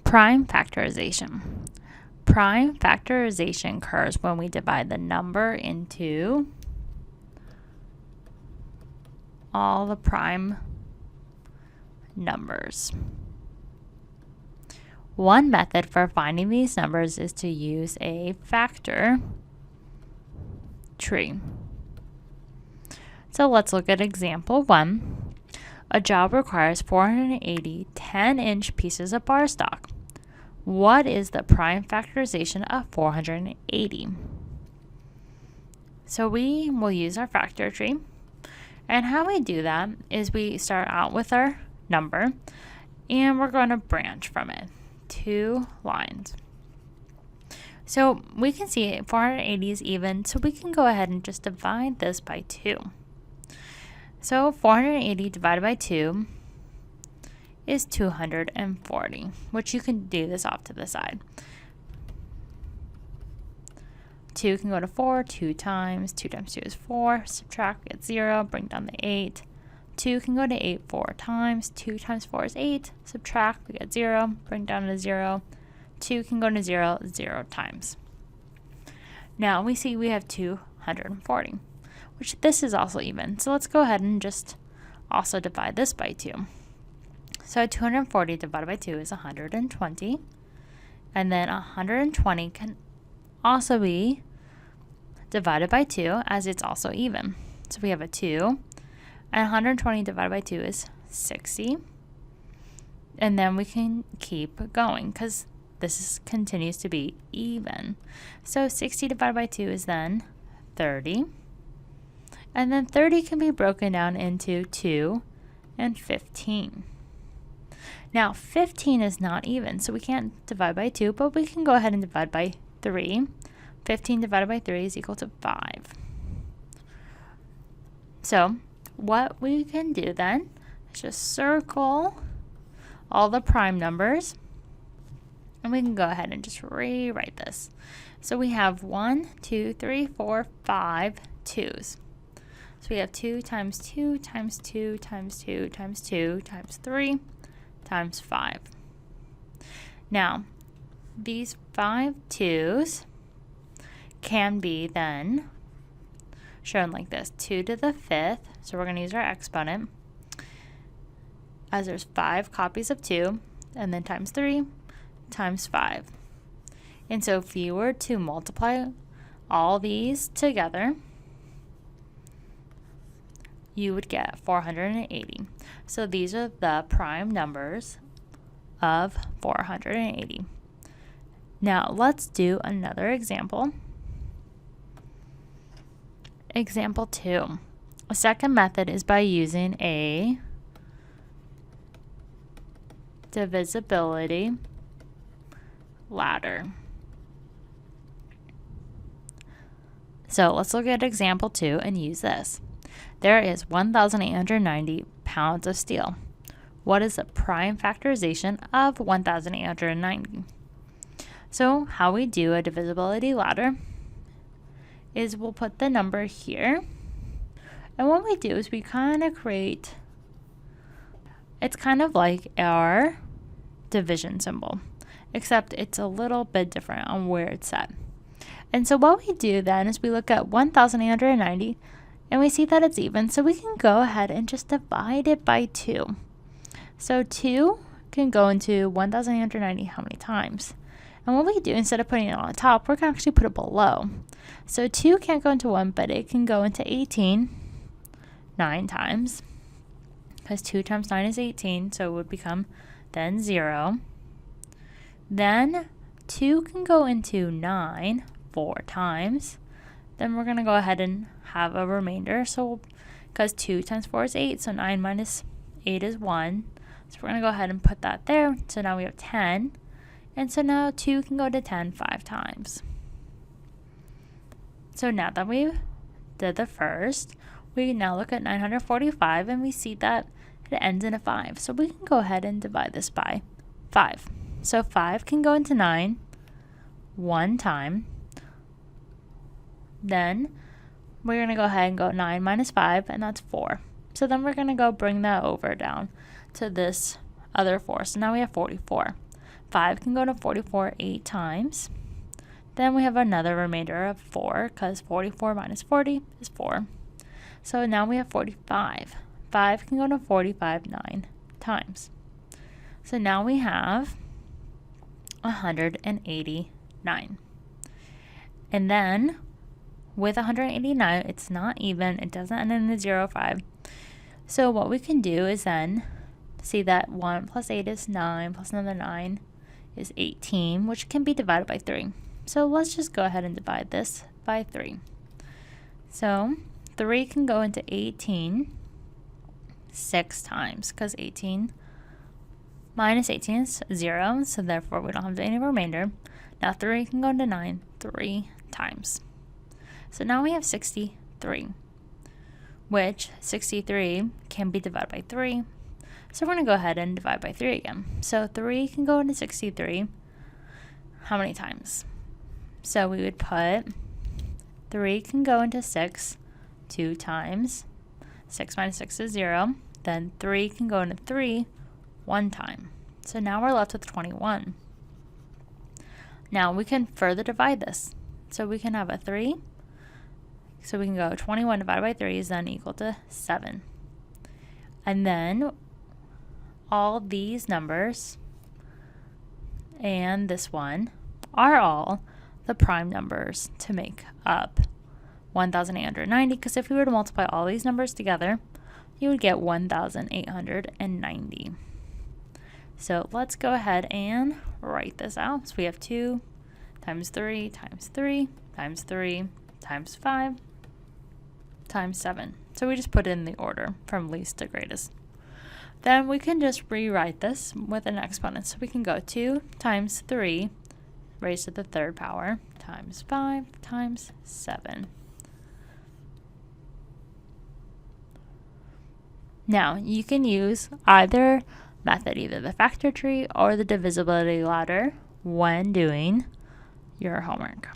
Prime factorization. Prime factorization occurs when we divide the number into all the prime numbers. One method for finding these numbers is to use a factor tree. So let's look at example 1. A job requires 480 10-inch pieces of bar stock. What is the prime factorization of 480? So we will use our factor tree. And how we do that is we start out with our number and we're going to branch from it. 2 lines. So we can see 480 is even, so we can go ahead and just divide this by 2. So 480 divided by 2 is 240, which you can do this off to the side. 2 can go to 4, 2 times 2 is 4, subtract, we get 0, bring down the 8. 2 can go to 8 4 times, 2 times 4 is 8, subtract, we get 0, bring down to 0. 2 can go to 0 times. Now we see we have 240, which this is also even. So let's go ahead and just also divide this by 2. So 240 divided by 2 is 120. And then 120 can also be divided by 2 as it's also even. So we have a 2. And 120 divided by 2 is 60. And then we can keep going because this continues to be even. So 60 divided by 2 is then 30. And then 30 can be broken down into 2 and 15. Now 15 is not even, so we can't divide by 2, but we can go ahead and divide by 3. 15 divided by 3 is equal to 5. So what we can do then is just circle all the prime numbers, and we can go ahead and just rewrite this. So we have 1, 2, 3, 4, 5 2's. So we have 2 times 2 times 2 times 2 times 2 times 3 times 5. Now, these 5 2's can be then shown like this, 2 to the 5th. So we're going to use our exponent, as there's 5 copies of 2, and then times 3 times 5. And so if you were to multiply all these together, you would get 480. So these are the prime numbers of 480. Now let's do another example. Example 2. A second method is by using a divisibility ladder. So let's look at example 2 and use this. There is 1,890 pounds of steel. What is the prime factorization of 1,890? So how we do a divisibility ladder is we'll put the number here. And what we do is we kind of create, it's kind of like our division symbol, except it's a little bit different on where it's set. And so what we do then is we look at 1,890 and we see that it's even, so we can go ahead and just divide it by 2. So 2 can go into 1,890 how many times? And what we do, instead of putting it on the top, we're going to actually put it below. So 2 can't go into 1, but it can go into 18 9 times, because 2 times 9 is 18, so it would become then 0. Then 2 can go into 9 4 times. Then we're going to go ahead and have a remainder. So because 2 times 4 is 8, so 9 minus 8 is 1. So we're going to go ahead and put that there. So now we have 10. And so now 2 can go to 10 5 times. So now that we did the first, we now look at 945 and we see that it ends in a 5. So we can go ahead and divide this by 5. So 5 can go into 9 1 time. Then we're going to go ahead and go 9 minus 5, and that's 4. So then we're going to go bring that over down to this other 4. So now we have 44. 5 can go to 44 8 times. Then we have another remainder of 4 because 44 minus 40 is 4. So now we have 45. 5 can go to 45 9 times. So now we have 189. And then with 189, it's not even. It doesn't end in a 0 or 5. So what we can do is then see that 1 plus 8 is 9 plus another 9 is 18, which can be divided by 3. So let's just go ahead and divide this by 3. So 3 can go into 18 6 times because 18 minus 18 is 0, so therefore we don't have any remainder. Now 3 can go into 9 3 times. So now we have 63, which 63 can be divided by 3. So we're going to go ahead and divide by 3 again. So 3 can go into 63 how many times? So we would put 3 can go into 6 2 times. 6 minus 6 is 0. Then 3 can go into 3 1 time. So now we're left with 21. Now we can further divide this. So we can have a 3. So we can go 21 divided by 3 is then equal to 7. And then all these numbers and this one are all the prime numbers to make up 1,890, because if we were to multiply all these numbers together, you would get 1,890. So let's go ahead and write this out. So we have 2 times 3 times 3 times 3 times 5 times 7. So we just put it in the order from least to greatest. Then we can just rewrite this with an exponent. So we can go 2 times 3 raised to the third power times 5 times 7. Now, you can use either method, either the factor tree or the divisibility ladder, when doing your homework.